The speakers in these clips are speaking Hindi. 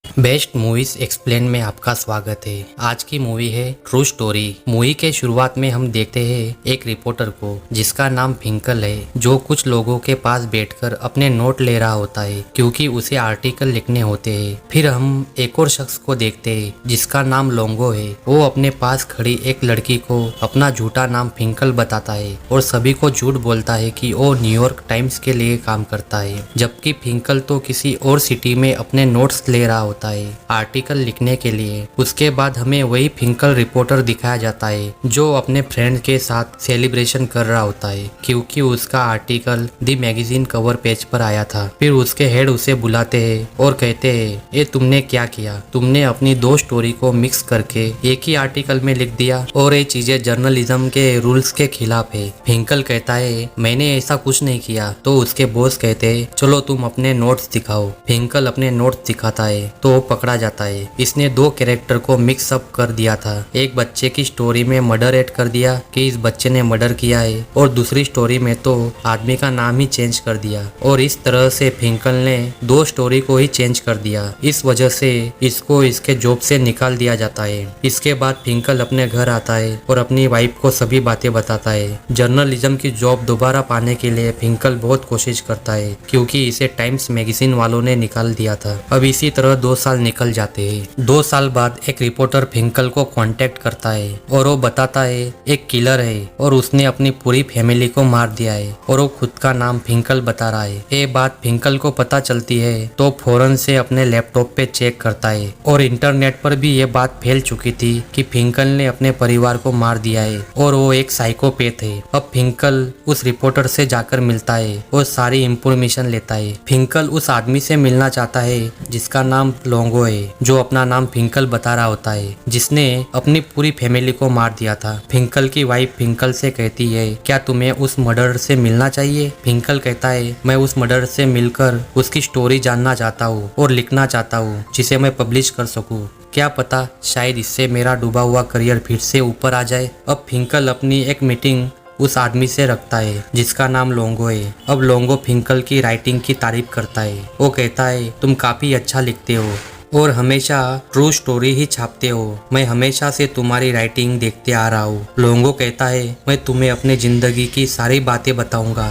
बेस्ट मूवीज एक्सप्लेन में आपका स्वागत है। आज की मूवी है ट्रू स्टोरी। मूवी के शुरुआत में हम देखते हैं एक रिपोर्टर को जिसका नाम फिंकल है, जो कुछ लोगों के पास बैठकर अपने नोट ले रहा होता है क्योंकि उसे आर्टिकल लिखने होते हैं। फिर हम एक और शख्स को देखते हैं जिसका नाम लोंगो है। वो अपने पास खड़ी एक लड़की को अपना झूठा नाम फिंकल बताता है और सभी को झूठ बोलता है कि वो न्यूयॉर्क टाइम्स के लिए काम करता है, जबकि फिंकल तो किसी और सिटी में अपने नोट्स ले रहा होता है आर्टिकल लिखने के लिए। उसके बाद हमें वही फिंकल रिपोर्टर दिखाया जाता है जो अपने फ्रेंड के साथ सेलिब्रेशन कर रहा होता है क्योंकि उसका आर्टिकल दी मैगजीन कवर पेज पर आया था। फिर उसके हेड उसे बुलाते हैं और कहते हैं, ये तुमने क्या किया? तुमने अपनी दो स्टोरी को मिक्स करके एक ही आर्टिकल में लिख दिया और ये चीजें जर्नलिज्म के रूल्स के खिलाफ है। फिंकल कहता है, मैंने ऐसा कुछ नहीं किया। तो उसके बॉस कहते हैं, चलो तुम अपने नोट्स दिखाओ। फिंकल अपने नोट्स दिखाता है तो वो पकड़ा जाता है। इसने दो कैरेक्टर को मिक्स अप कर दिया था। एक बच्चे की स्टोरी में मर्डर ऐड कर दिया कि इस बच्चे ने मर्डर किया है, और दूसरी स्टोरी में तो आदमी का नाम ही चेंज कर दिया। और इस तरह से फिंकल ने दो स्टोरी को ही चेंज कर दिया। इस वजह से इसको इसके जॉब से निकाल दिया जाता है। इसके बाद फिंकल अपने घर आता है और अपनी वाइफ को सभी बातें बताता है। जर्नलिज्म की जॉब दोबारा पाने के लिए फिंकल बहुत कोशिश करता है क्योंकि इसे टाइम्स मैगजीन वालों ने निकाल दिया था। अब इसी तरह 2 साल निकल जाते हैं। 2 साल बाद एक रिपोर्टर फिंकल को कांटेक्ट करता है और वो बताता है एक किलर है और उसने अपनी पूरी फैमिली को मार दिया है और वो खुद का नाम फिंकल बता रहा है। ये बात फिंकल को पता चलती है तो फौरन से अपने लैपटॉप पे चेक करता है और इंटरनेट पर भी ये बात फैल चुकी थी कि फिंकल ने अपने परिवार को मार दिया है और वो एक साइकोपैथ है। अब फिंकल उस रिपोर्टर से जाकर मिलता है और सारी इंफॉर्मेशन लेता है। फिंकल उस आदमी से मिलना चाहता है जिसका नाम लोंगो है, जो अपना नाम फिंकल बता रहा होता है, जिसने अपनी पूरी फैमिली को मार दिया था। फिंकल की वाइफ फिंकल से कहती है, क्या तुम्हें उस मर्डर से मिलना चाहिए? फिंकल कहता है, मैं उस मर्डर से मिलकर उसकी स्टोरी जानना चाहता हूँ और लिखना चाहता हूँ जिसे मैं पब्लिश कर सकूँ। क्या पता शायद इससे मेरा डूबा हुआ करियर फिर से ऊपर आ जाए। अब फिंकल अपनी एक मीटिंग उस आदमी से रखता है जिसका नाम लोंगो है। अब लोंगो फिंकल की राइटिंग की तारीफ करता है। वो कहता है, तुम काफी अच्छा लिखते हो और हमेशा ट्रू स्टोरी ही छापते हो। मैं हमेशा से तुम्हारी राइटिंग देखते आ रहा हूँ। लोंगो कहता है, मैं तुम्हें अपनी जिंदगी की सारी बातें बताऊंगा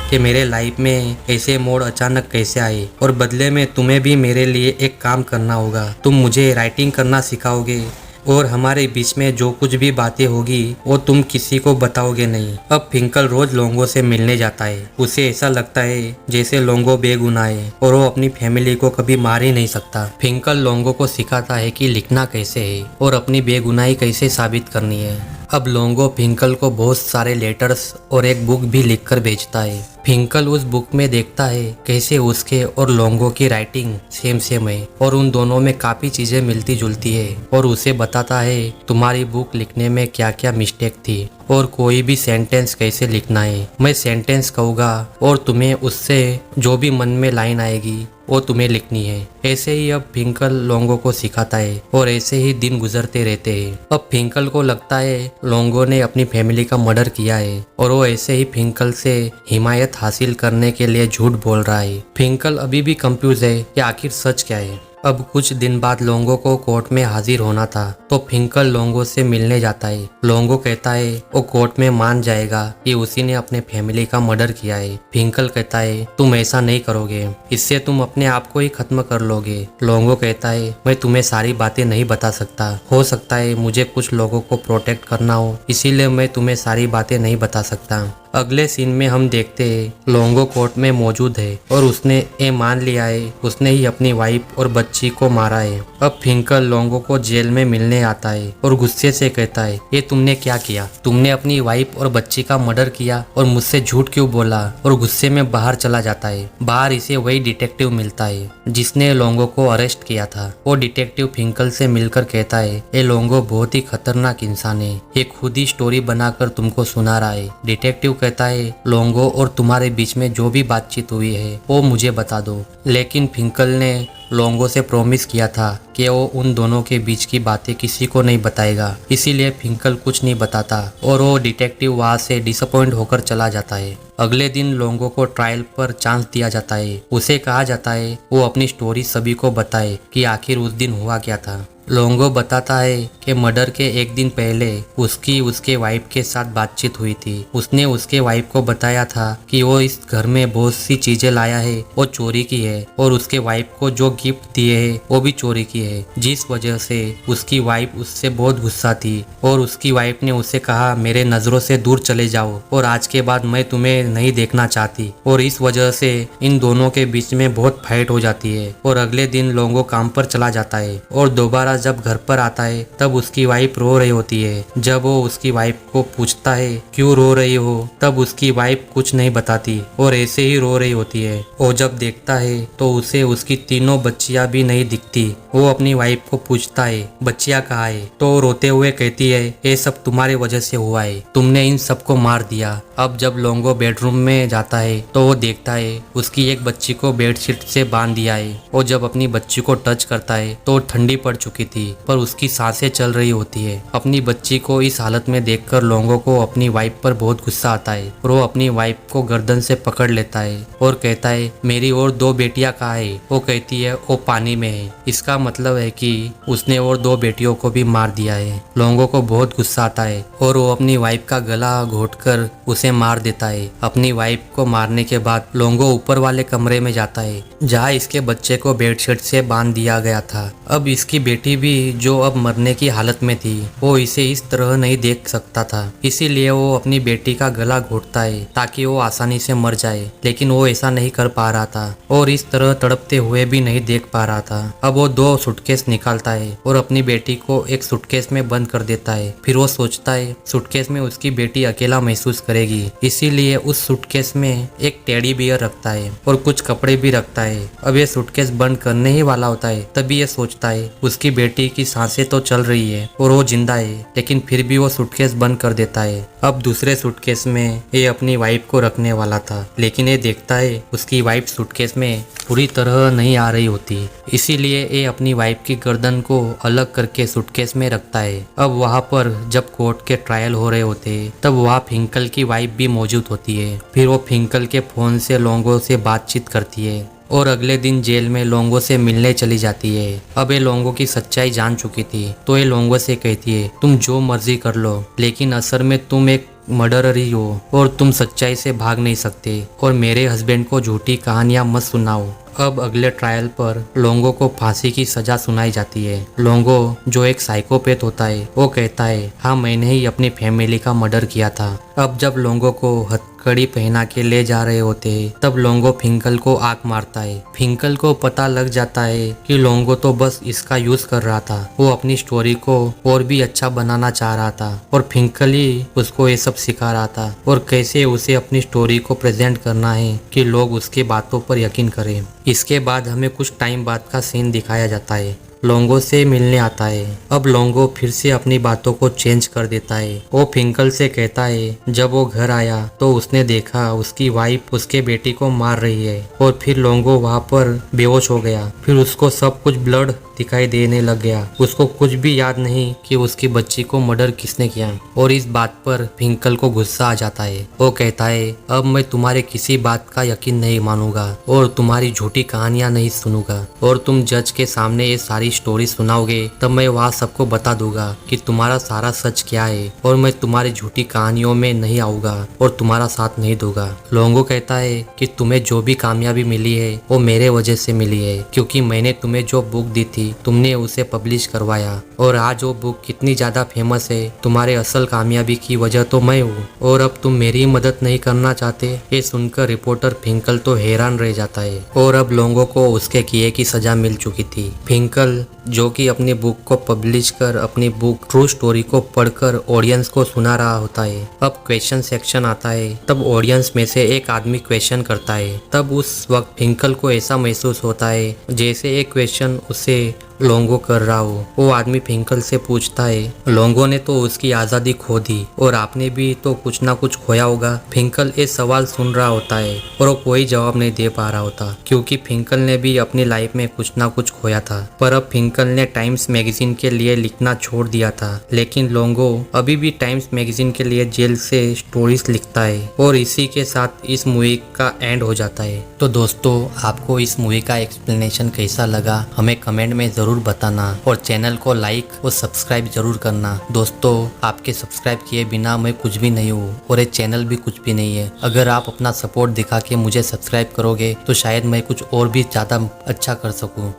कि मेरे लाइफ में ऐसे मोड़ अचानक कैसे आए, और बदले में तुम्हें भी मेरे लिए एक काम करना होगा। तुम मुझे राइटिंग करना सिखाओगे और हमारे बीच में जो कुछ भी बातें होगी वो तुम किसी को बताओगे नहीं। अब फिंकल रोज लोंगो से मिलने जाता है। उसे ऐसा लगता है जैसे लोंगो बेगुनाह है और वो अपनी फैमिली को कभी मार ही नहीं सकता। फिंकल लोंगो को सिखाता है कि लिखना कैसे है और अपनी बेगुनाही कैसे साबित करनी है। अब लोंगो फिंकल को बहुत सारे लेटर्स और एक बुक भी लिखकर भेजता है। फिंकल उस बुक में देखता है कैसे उसके और लोंगो की राइटिंग सेम है और उन दोनों में काफी चीजें मिलती जुलती है, और उसे बताता है तुम्हारी बुक लिखने में क्या क्या मिस्टेक थी और कोई भी सेंटेंस कैसे लिखना है। मैं सेंटेंस कहूँगा और तुम्हें उससे जो भी मन में लाइन आएगी वो तुम्हें लिखनी है। ऐसे ही अब फिंकल लोंगो को सिखाता है और ऐसे ही दिन गुजरते रहते हैं। अब फिंकल को लगता है लोंगो ने अपनी फैमिली का मर्डर किया है और वो ऐसे ही फिंकल से हिमायत हासिल करने के लिए झूठ बोल रहा है। फिंकल अभी भी कंफ्यूज है कि आखिर सच क्या है। अब कुछ दिन बाद लोंगो को कोर्ट में हाजिर होना था तो फिंकल लोंगो से मिलने जाता है। लोंगो कहता है वो कोर्ट में मान जाएगा कि उसी ने अपने फैमिली का मर्डर किया है। फिंकल कहता है, तुम ऐसा नहीं करोगे, इससे तुम अपने आप को ही खत्म कर लोगे। लोंगो कहता है, मैं तुम्हें सारी बातें नहीं बता सकता। हो सकता है मुझे कुछ लोगों को प्रोटेक्ट करना हो, इसीलिए मैं तुम्हें सारी बातें नहीं बता सकता। अगले सीन में हम देखते हैं लोंगो कोर्ट में मौजूद है और उसने ये मान लिया है उसने ही अपनी वाइफ और बच्ची को मारा है। अब फिंकल लोंगो को जेल में मिलने आता है और गुस्से से कहता है, ये तुमने क्या किया? तुमने अपनी वाइफ और बच्ची का मर्डर किया और मुझसे झूठ क्यों बोला? और गुस्से में बाहर चला जाता है। बाहर इसे वही डिटेक्टिव मिलता है जिसने लोंगो को अरेस्ट किया था। वो डिटेक्टिव फिंकल से मिलकर कहता है, ये लोंगो बहुत ही खतरनाक इंसान है, ये खुद ही स्टोरी बनाकर तुमको सुना रहा है। डिटेक्टिव कहता है लोंगो और तुम्हारे बीच में जो भी बातचीत हुई है वो मुझे बता दो। लेकिन फिंकल ने लोंगो से प्रॉमिस किया था कि वो उन दोनों के बीच की बातें किसी को नहीं बताएगा, इसीलिए फिंकल कुछ नहीं बताता और वो डिटेक्टिव वहाँ से डिसअपॉइंट होकर चला जाता है। अगले दिन लोंगो को ट्रायल पर चांस दिया जाता है। उसे कहा जाता है वो अपनी स्टोरी सभी को बताए कि आखिर उस दिन हुआ क्या था। लोंगो बताता है कि मर्डर के एक दिन पहले उसकी उसके वाइफ के साथ बातचीत हुई थी। उसने उसके वाइफ को बताया था कि वो इस घर में बहुत सी चीजें लाया है वो चोरी की है और उसके वाइफ को जो गिफ्ट दिए है वो भी चोरी की है, जिस वजह से उसकी वाइफ उससे बहुत गुस्सा थी और उसकी वाइफ ने उसे कहा मेरे नजरों से दूर चले जाओ और आज के बाद मैं तुम्हें नहीं देखना चाहती। और इस वजह से इन दोनों के बीच में बहुत फाइट हो जाती है और अगले दिन लोंगो काम पर चला जाता है और दोबारा जब घर पर आता है तब उसकी वाइफ रो रही होती है। जब वो उसकी वाइफ को पूछता है क्यों रो रही हो, तब उसकी वाइफ कुछ नहीं बताती और ऐसे ही रो रही होती है। और जब देखता है तो उसे उसकी तीनों बच्चियां भी नहीं दिखती। वो अपनी वाइफ को पूछता है बच्चियां कहाँ है, तो रोते हुए कहती है ये सब तुम्हारे वजह से हुआ है, तुमने इन सबको मार दिया। अब जब लोंगो बेडरूम में जाता है तो वो देखता है उसकी एक बच्ची को बेडशीट से बांध दिया है और जब अपनी बच्ची को टच करता है तो ठंडी पड़ चुकी थी पर उसकी सांसें चल रही होती है। अपनी बच्ची को इस हालत में देखकर लोंगो को अपनी वाइफ पर बहुत गुस्सा आता है और वो अपनी वाइफ को गर्दन से पकड़ लेता है और कहता है मेरी और दो बेटियां कहाँ है। वो कहती है वो पानी में है। इसका मतलब है कि उसने और दो बेटियों को भी मार दिया है। लोंगो को बहुत गुस्सा आता है और वो अपनी वाइफ का गला घोटकर उसे मार देता है। अपनी वाइफ को मारने के बाद लोंगो ऊपर वाले कमरे में जाता है जहाँ इसके बच्चे को बेडशीट से बांध दिया गया था। अब इसकी बेटी भी जो अब मरने की हालत में थी वो इसे इस तरह नहीं देख सकता था, इसीलिए वो अपनी बेटी का गला घोटता है ताकि वो आसानी से मर जाए, लेकिन वो ऐसा नहीं कर पा रहा था और इस तरह तड़पते हुए भी नहीं देख पा रहा था। अब वो दो सूटकेस निकालता है और अपनी बेटी को एक सूटकेस में बंद कर देता है। फिर वो सोचता है सूटकेस में उसकी बेटी अकेला महसूस करेगी, इसीलिए उस सूटकेस में एक टेडी बियर रखता है और कुछ कपड़े भी रखता है। अब ये सूटकेस बंद करने ही वाला होता है तभी ये सोचता है उसकी बेटी की सांसें तो चल रही है और वो जिंदा है, लेकिन फिर भी वो सूटकेस बंद कर देता है। अब दूसरे सूटकेस में ये अपनी वाइफ को रखने वाला था, लेकिन ये देखता है उसकी वाइफ सूटकेस में पूरी तरह नहीं आ रही होती, इसीलिए ये अपनी वाइफ की गर्दन को अलग करके सूटकेस में रखता है। अब वहाँ पर जब कोर्ट के ट्रायल हो रहे होते तब वहाँ फिंकल की वाइफ भी मौजूद होती है। फिर वो फिंकल के फोन से लोंगो से बातचीत करती है और अगले दिन जेल में लोंगो से मिलने चली जाती है। अब ये लोंगो की सच्चाई जान चुकी थी तो ये लोंगो से कहती है तुम जो मर्जी कर लो, लेकिन असल में तुम एक मर्डरर ही हो और तुम सच्चाई से भाग नहीं सकते और मेरे हस्बैंड को झूठी कहानियां मत सुनाओ। अब अगले ट्रायल पर लोंगो को फांसी की सजा सुनाई जाती है। लोंगो जो एक साइकोपैथ होता है वो कहता है हाँ मैंने ही अपनी फैमिली का मर्डर किया था। अब जब लोंगो को हथकड़ी पहना के ले जा रहे होते हैं तब लोंगो फिंकल को आंख मारता है। फिंकल को पता लग जाता है कि लोंगो तो बस इसका यूज कर रहा था, वो अपनी स्टोरी को और भी अच्छा बनाना चाह रहा था और फिंकल ही उसको ये सब सिखा रहा था और कैसे उसे अपनी स्टोरी को प्रेजेंट करना है कि लोग उसकी बातों पर यकीन करें। इसके बाद हमें कुछ टाइम बाद का सीन दिखाया जाता है। लोंगो से मिलने आता है। अब लोंगो फिर से अपनी बातों को चेंज कर देता है। वो फिंकल से कहता है जब वो घर आया तो उसने देखा उसकी वाइफ उसके बेटी को मार रही है और फिर लोंगो वहाँ पर बेहोश हो गया। फिर उसको सब कुछ ब्लड दिखाई देने लग गया। उसको कुछ भी याद नहीं कि उसकी बच्ची को मर्डर किसने किया और इस बात पर फिंकल को गुस्सा आ जाता है। वो कहता है अब मैं तुम्हारे किसी बात का यकीन नहीं मानूंगा और तुम्हारी झूठी कहानियां नहीं सुनूंगा और तुम जज के सामने ये सारी स्टोरी सुनाओगे तब मैं वहाँ सबको बता दूंगा कि तुम्हारा सारा सच क्या है और मैं तुम्हारी झूठी कहानियों में नहीं आऊंगा और तुम्हारा साथ नहीं दूंगा। लोंगो कहता है कि तुम्हें जो भी कामयाबी मिली है वो मेरे वजह से मिली है, क्योंकि मैंने तुम्हें जो बुक दी थी तुमने उसे पब्लिश करवाया और आज वो बुक कितनी ज्यादा फेमस है तुम्हारे असल कामयाबी की वजह तो मैं हूँ और अब तुम मेरी मदद नहीं करना चाहते। ये सुनकर रिपोर्टर फिंकल तो हैरान रह जाता है और अब लोंगो को उसके किए की सजा मिल चुकी थी। फिंकल जो कि अपनी बुक को पब्लिश कर अपनी बुक ट्रू स्टोरी को पढ़कर ऑडियंस को सुना रहा होता है। अब क्वेश्चन सेक्शन आता है, तब ऑडियंस में से एक आदमी क्वेश्चन करता है। तब उस वक्त फिंकल को ऐसा महसूस होता है जैसे एक क्वेश्चन उसे लोंगो कर रहा हो। वो आदमी फिंकल से पूछता है, लोंगो ने तो उसकी आज़ादी खो दी और आपने भी तो कुछ ना कुछ खोया होगा। फिंकल ये सवाल सुन रहा होता है और वो कोई जवाब नहीं दे पा रहा होता, क्योंकि फिंकल ने भी अपनी लाइफ में कुछ ना कुछ खोया था। पर अब फिंकल ने टाइम्स मैगजीन के लिए लिखना छोड़ दिया था, लेकिन लोंगो अभी भी टाइम्स मैगजीन के लिए जेल से स्टोरीज लिखता है। और इसी के साथ इस मूवी का एंड हो जाता है। तो दोस्तों, आपको इस मूवी का एक्सप्लेनेशन कैसा लगा हमें कमेंट में जरूर बताना और चैनल को लाइक और सब्सक्राइब जरूर करना। दोस्तों, आपके सब्सक्राइब किए बिना मैं कुछ भी नहीं हूँ और ये चैनल भी कुछ भी नहीं है। अगर आप अपना सपोर्ट दिखा के मुझे सब्सक्राइब करोगे तो शायद मैं कुछ और भी ज़्यादा अच्छा कर सकूँ।